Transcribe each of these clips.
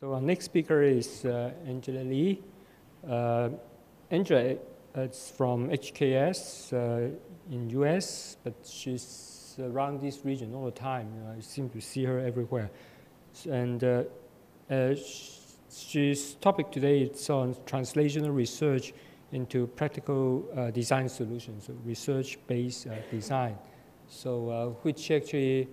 So our next speaker is Angela Lee. Angela is from HKS in US, but she's around this region all the time. I seem to see her everywhere. And she's topic today is on translational research into practical design solutions, so research-based design. So which actually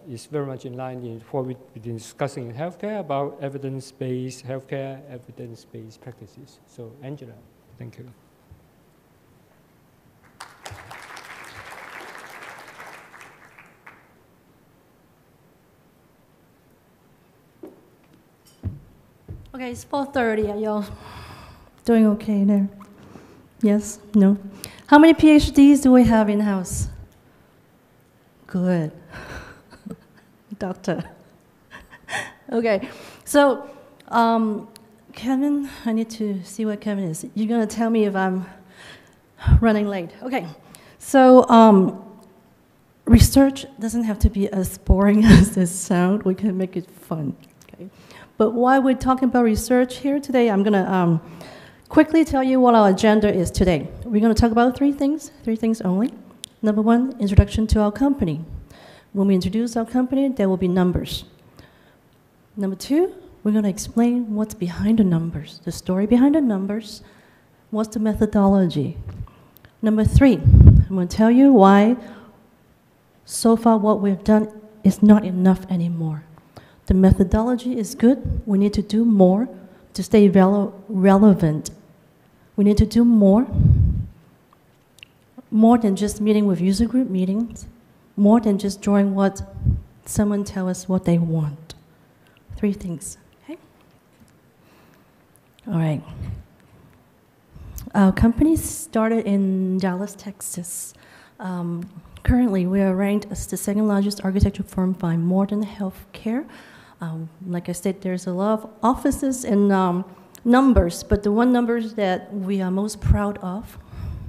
is very much in line with what we've been discussing in healthcare about evidence-based healthcare, evidence-based practices. So Angela, thank you. Okay, it's 4:30. Are y'all doing okay there? Yes? No? How many PhDs do we have in-house? Good. Doctor. Okay, so Kevin, I need to see what Kevin is. You're going to tell me if I'm running late. Okay, so research doesn't have to be as boring as it sounds. We can make it fun. Okay, but while we're talking about research here today, I'm going to quickly tell you what our agenda is today. We're going to talk about three things only. Number one, introduction to our company. When we introduce our company, there will be numbers. Number two, we're going to explain what's behind the numbers, the story behind the numbers, what's the methodology. Number three, I'm going to tell you why so far what we've done is not enough anymore. The methodology is good. We need to do more to stay relevant. We need to do more than just meeting with user group meetings, more than just drawing what someone tells us what they want. Three things, okay? All right. Our company started in Dallas, Texas. Currently, we are ranked as the second largest architecture firm by Modern Healthcare. Like I said, there's a lot of offices and numbers, but the one numbers that we are most proud of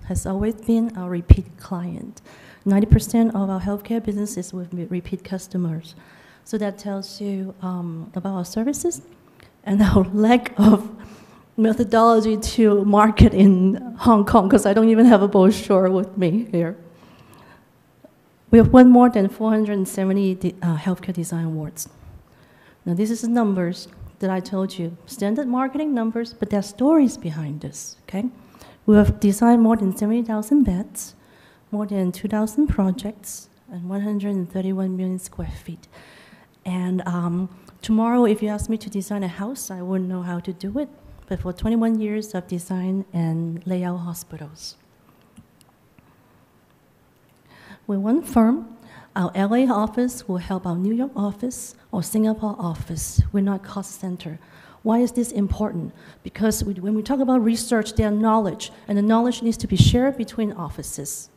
has always been our repeat client. 90% of our healthcare business is with repeat customers. So that tells you about our services and our lack of methodology to market in Hong Kong, because I don't even have a brochure with me here. We have won more than 470 healthcare design awards. Now, this is the numbers that I told you. Standard marketing numbers, but there are stories behind this, okay? We have designed more than 70,000 beds, more than 2,000 projects, and 131 million square feet. And tomorrow, if you ask me to design a house, I wouldn't know how to do it. But for 21 years, I've designed and laid out hospitals. We're one firm. Our LA office will help our New York office or Singapore office. We're not cost center. Why is this important? Because when we talk about research, there are knowledge, and the knowledge needs to be shared between offices.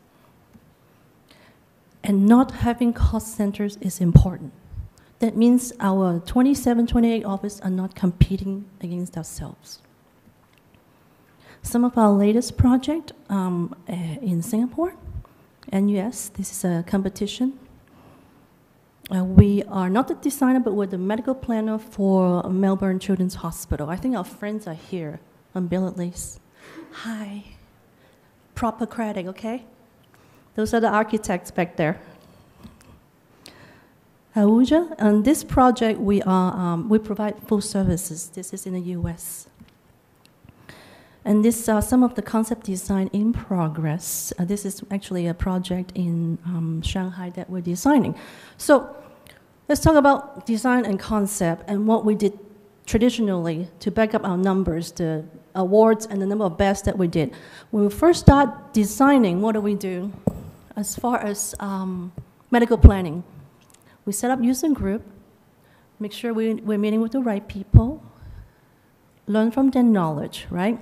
And not having cost centers is important. That means our 27, 28 offices are not competing against ourselves. Some of our latest project in Singapore and US, this is a competition. We are not the designer, but we're the medical planner for Melbourne Children's Hospital. I think our friends are here on billet list. Hi. Proper credit, okay? Those are the architects back there. Ahuja, on this project, we provide full services. This is in the US. And this are some of the concept design in progress. This is actually a project in Shanghai that we're designing. So let's talk about design and concept and what we did traditionally to back up our numbers, the awards and the number of beds that we did. When we first start designing, what do we do? As far as medical planning, we set up user group, make sure we're meeting with the right people, learn from their knowledge, right?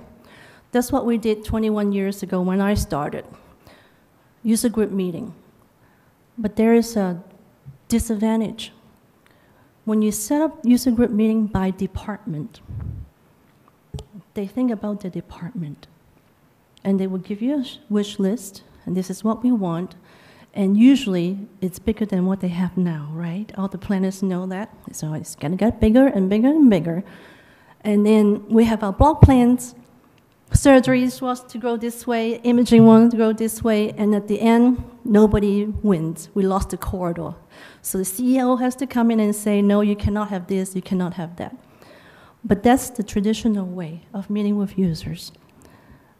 That's what we did 21 years ago when I started. User group meeting. But there is a disadvantage. When you set up user group meeting by department, they think about the department. And they will give you a wish list, and this is what we want. And usually, it's bigger than what they have now, right? All the planners know that. So it's going to get bigger and bigger and bigger. And then we have our block plans. Surgeries was to go this way, imaging wanted to go this way, and at the end, nobody wins. We lost the corridor. So the CEO has to come in and say, no, you cannot have this, you cannot have that. But that's the traditional way of meeting with users.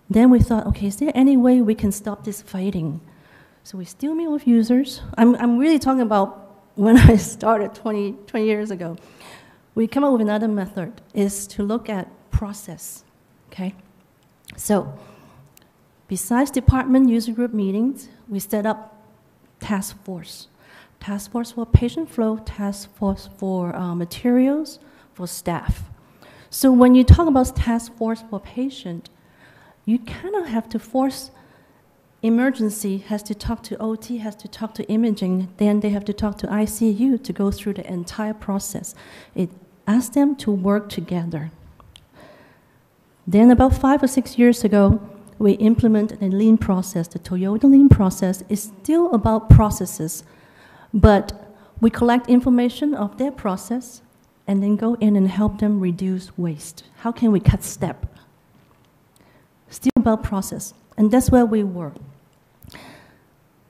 Then we thought, okay, is there any way we can stop this fighting? So we still meet with users. I'm really talking about when I started 20 years ago. We come up with another method, is to look at process, okay? So besides department user group meetings, we set up task force. Task force for patient flow, task force for materials, for staff. So when you talk about task force for patient, you kind of have to force emergency has to talk to OT, has to talk to imaging, then they have to talk to ICU to go through the entire process. It asks them to work together. Then about 5 or 6 years ago, we implemented a lean process. The Toyota lean process is still about processes, but we collect information of their process and then go in and help them reduce waste. How can we cut step? Still about process, and that's where we were.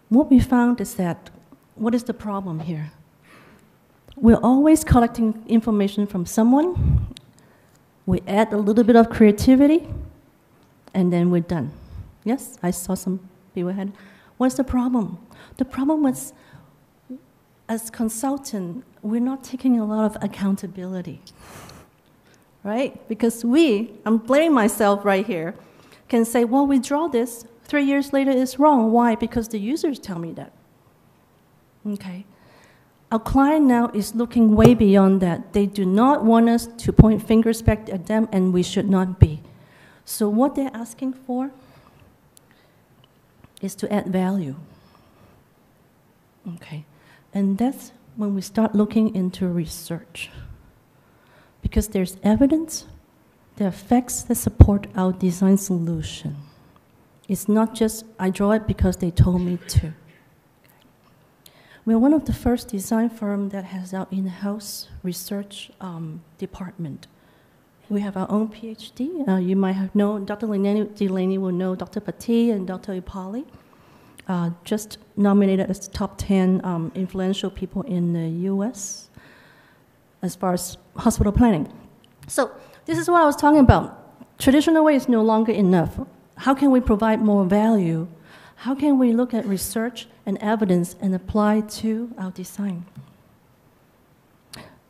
What we found is that, what is the problem here? We're always collecting information from someone. We add a little bit of creativity, and then we're done. Yes, I saw some people had. What's the problem? The problem was, as consultant, we're not taking a lot of accountability, right? Because I'm blaming myself right here, can say, well, we draw this, 3 years later it's wrong. Why? Because the users tell me that. Okay. Our client now is looking way beyond that. They do not want us to point fingers back at them, and we should not be. So what they're asking for is to add value. Okay. And that's when we start looking into research. Because there's evidence, there are facts that support our design solution. It's not just, I draw it because they told me to. We're one of the first design firms that has our in-house research department. We have our own PhD. You might have known, Dr. Delaney will know Dr. Pati and Dr. Ipali. Just nominated as the top 10 influential people in the US as far as hospital planning. So this is what I was talking about. Traditional way is no longer enough. How can we provide more value? How can we look at research and evidence and apply to our design?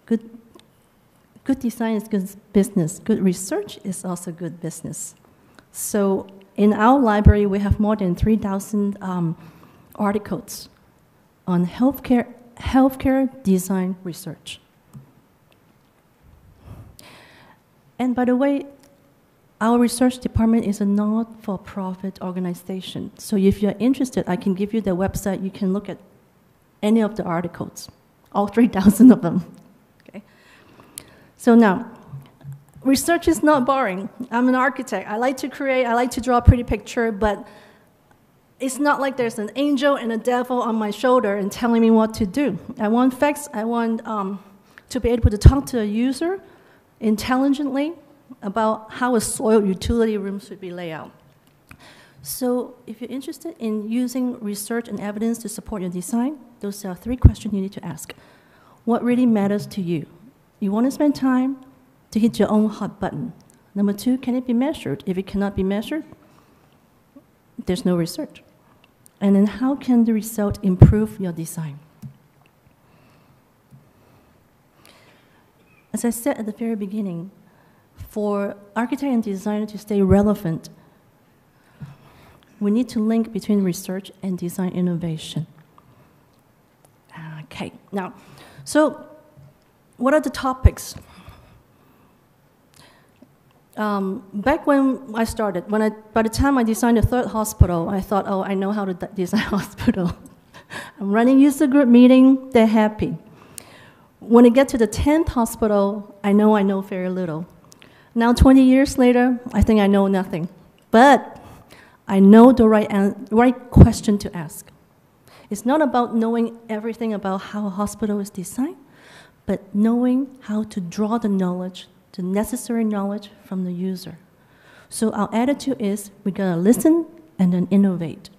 Good design is good business. Good research is also good business. So in our library, we have more than 3,000 articles on healthcare design research. And by the way, our research department is a not-for-profit organization. So if you're interested, I can give you the website. You can look at any of the articles, all 3,000 of them. Okay. So now, research is not boring. I'm an architect. I like to create, I like to draw a pretty picture, but it's not like there's an angel and a devil on my shoulder and telling me what to do. I want facts. I want to be able to talk to a user intelligently about how a soil utility room should be laid out. So if you're interested in using research and evidence to support your design, those are 3 questions you need to ask. What really matters to you? You want to spend time to hit your own hot button. Number 2, can it be measured? If it cannot be measured, there's no research. And then how can the result improve your design? As I said at the very beginning, for architect and designer to stay relevant, we need to link between research and design innovation. Okay, now, so what are the topics? Back when I started, by the time I designed the 3rd hospital, I thought, oh, I know how to design a hospital. I'm running user group meeting, they're happy. When I get to the 10th hospital, I know very little. Now, 20 years later, I think I know nothing. But I know the right question to ask. It's not about knowing everything about how a hospital is designed, but knowing how to draw the knowledge, the necessary knowledge from the user. So our attitude is we gotta listen and then innovate.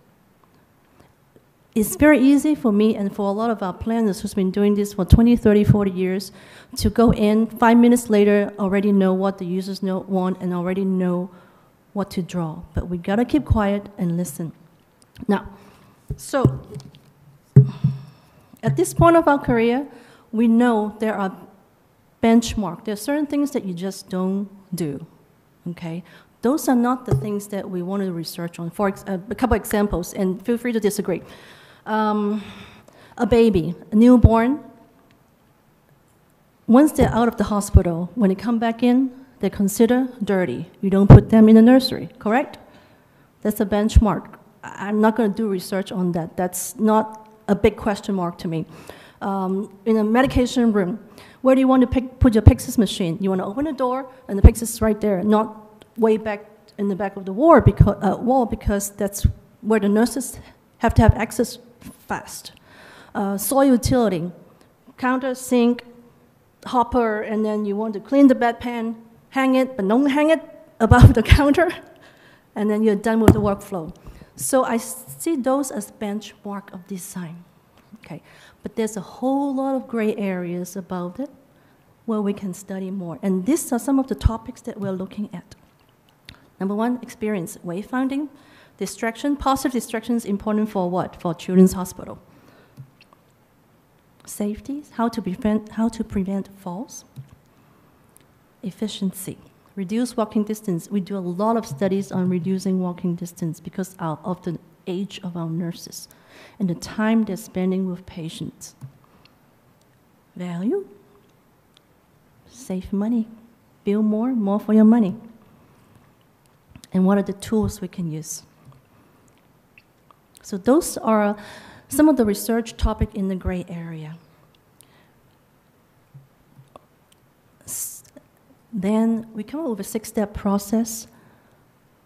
It's very easy for me and for a lot of our planners who's been doing this for 20, 30, 40 years to go in 5 minutes later, already know what the users want and already know what to draw. But we gotta keep quiet and listen. Now, so at this point of our career, we know there are benchmarks. There are certain things that you just don't do, okay? Those are not the things that we want to research on. For a couple examples, and feel free to disagree. A baby, a newborn, once they're out of the hospital, when they come back in, they're considered dirty. You don't put them in the nursery, correct? That's a benchmark. I'm not going to do research on that. That's not a big question mark to me. In a medication room, where do you want to put your Pyxis machine? You want to open the door, and the Pyxis is right there, not way back in the back of the wall because that's where the nurses have to have access fast. Soil utility, counter, sink, hopper, and then you want to clean the bedpan, hang it, but don't hang it above the counter, and then you're done with the workflow. So I see those as benchmark of design. Okay, but there's a whole lot of gray areas about it where we can study more. And these are some of the topics that we're looking at. Number one, experience, wayfinding, distraction. Positive distraction is important for what? For children's hospital. Safety, how to prevent falls. Efficiency, reduce walking distance. We do a lot of studies on reducing walking distance because of the age of our nurses and the time they're spending with patients. Value, save money, bill more for your money. And what are the tools we can use? So those are some of the research topics in the gray area. Then we come up with a 6-step process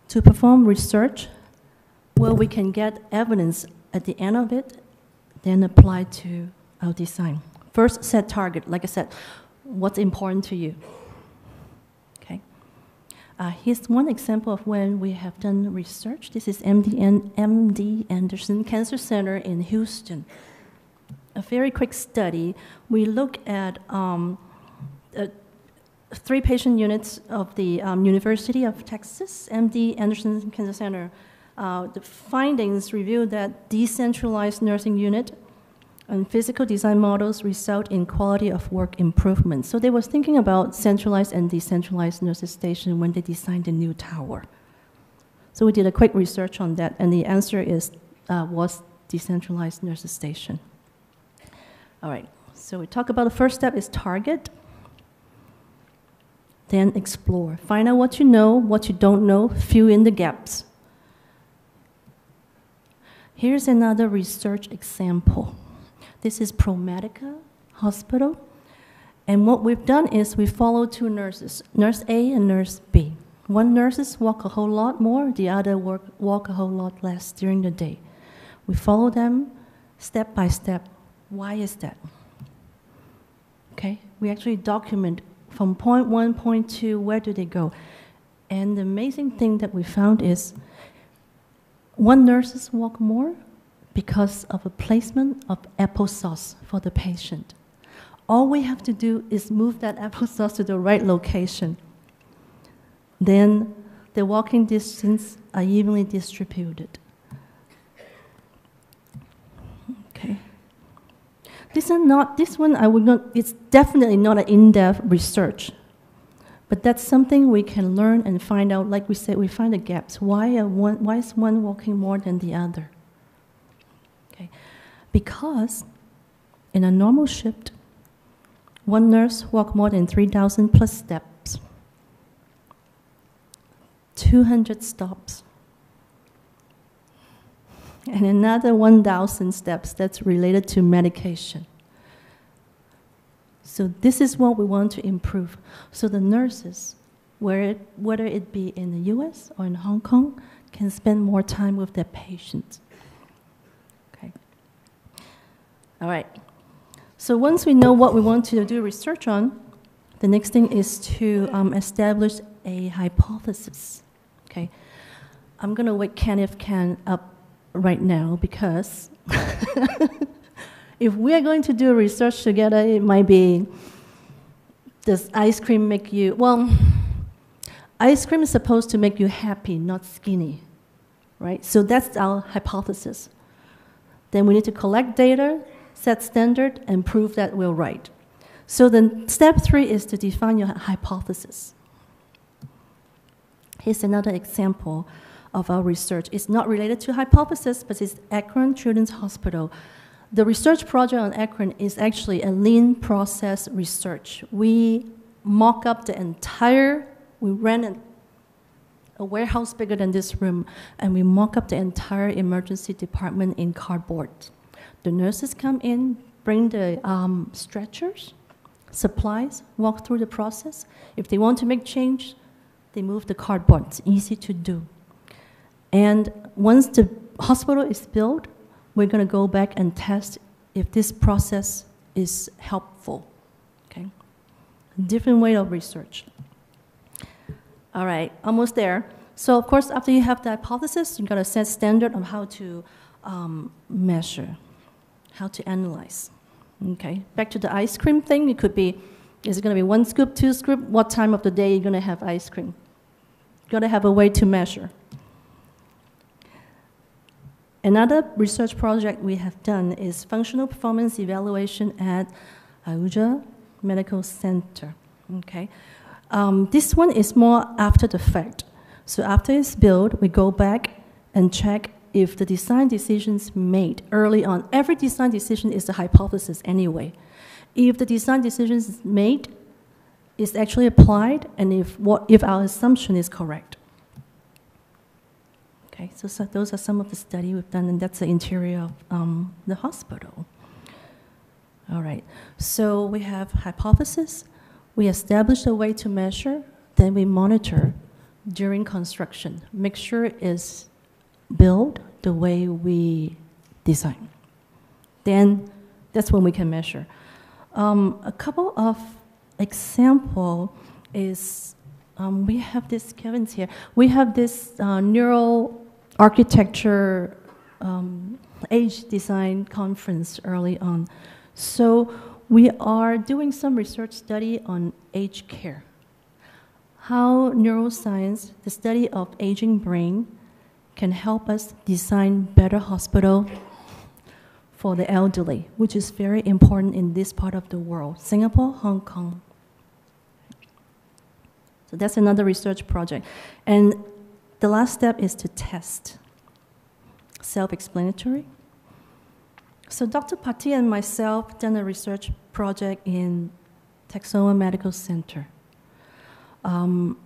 to perform research where we can get evidence at the end of it, then apply to our design. First, set target. Like I said, what's important to you? Okay. Here's one example of when we have done research. This is MD Anderson Cancer Center in Houston. A very quick study. We look at 3 patient units of the University of Texas, MD Anderson Cancer Center. The findings reveal that decentralized nursing unit and physical design models result in quality of work improvement. So they were thinking about centralized and decentralized nurses station when they designed the new tower. So we did a quick research on that, and the answer was decentralized nurses station. All right, so we talk about the first step is target. Then explore. Find out what you know, what you don't know, fill in the gaps. Here's another research example. This is ProMedica Hospital. And what we've done is we follow 2 nurses, Nurse A and Nurse B. One nurse walk a whole lot more, the other walk a whole lot less during the day. We follow them step by step. Why is that? Okay, we actually document from point 1, point 2, where do they go? And the amazing thing that we found is one nurses walk more because of a placement of applesauce for the patient. All we have to do is move that applesauce to the right location. Then the walking distance are evenly distributed. Okay. This one I would not, it's definitely not an in-depth research. But that's something we can learn and find out. Like we said, we find the gaps. Why is one walking more than the other? Okay. Because in a normal shift, one nurse walks more than 3,000 plus steps, 200 stops, and another 1,000 steps that's related to medication. So this is what we want to improve. So the nurses, whether it be in the US or in Hong Kong, can spend more time with their patients. Okay. All right. So once we know what we want to do research on, the next thing is to establish a hypothesis. Okay. I'm going to wake Kenneth Can up right now because if we are going to do research together, it might be, does ice cream make you, well, ice cream is supposed to make you happy, not skinny, right? So that's our hypothesis. Then we need to collect data, set standard, and prove that we're right. So then step 3 is to define your hypothesis. Here's another example of our research. It's not related to hypothesis, but it's Akron Children's Hospital. The research project on Akron is actually a lean process research. We mock up the entire, we ran a warehouse bigger than this room, and we mock up the entire emergency department in cardboard. The nurses come in, bring the stretchers, supplies, walk through the process. If they want to make change, they move the cardboard. It's easy to do. And once the hospital is built, we're going to go back and test if this process is helpful. Okay? A different way of research. All right, almost there. So of course, after you have the hypothesis, you've got to set standard on how to measure, how to analyze. Okay, back to the ice cream thing, it could be, is it going to be 1 scoop, 2 scoop? What time of the day you're going to have ice cream? You've got to have a way to measure. Another research project we have done is functional performance evaluation at Ahuja Medical Center. Okay, this one is more after the fact. So after it's built, we go back and check if the design decisions made early on. Every design decision is a hypothesis anyway. If the design decisions made is actually applied, and if our assumption is correct. Okay, so those are some of the study we've done, and that's the interior of the hospital. All right, so we have hypothesis, we establish a way to measure, then we monitor during construction. Make sure it's built the way we design. Then that's when we can measure. A couple of example is, we have this, Kevin's here, we have this neural architecture age design conference early on. So we are doing some research study on aged care. How neuroscience, the study of aging brain, can help us design better hospital for the elderly, which is very important in this part of the world, Singapore, Hong Kong. So that's another research project. And the last step is to test. Self-explanatory. So Dr. Pati and myself done a research project in Texoma Medical Center. And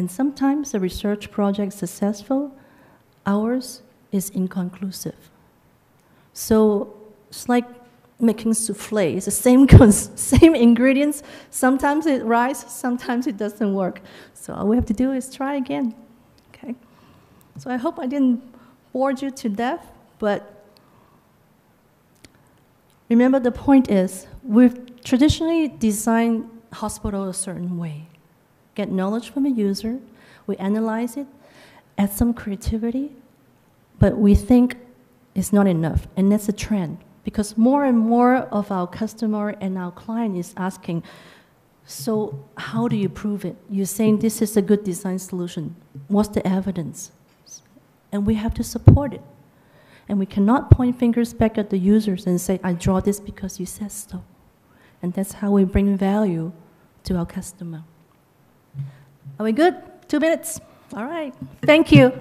sometimes the research project is successful, ours is inconclusive. So it's like making souffle. It's the same ingredients. Sometimes it rises, sometimes it doesn't work. So all we have to do is try again. Okay. So I hope I didn't bore you to death, but remember the point is we've traditionally designed hospital a certain way. Get knowledge from a user, we analyze it, add some creativity, but we think it's not enough, and that's a trend. Because more and more of our customer and our client is asking, so how do you prove it? You're saying this is a good design solution. What's the evidence? And we have to support it. And we cannot point fingers back at the users and say, I draw this because you said so. And that's how we bring value to our customer. Are we good? 2 minutes? All right. Thank you.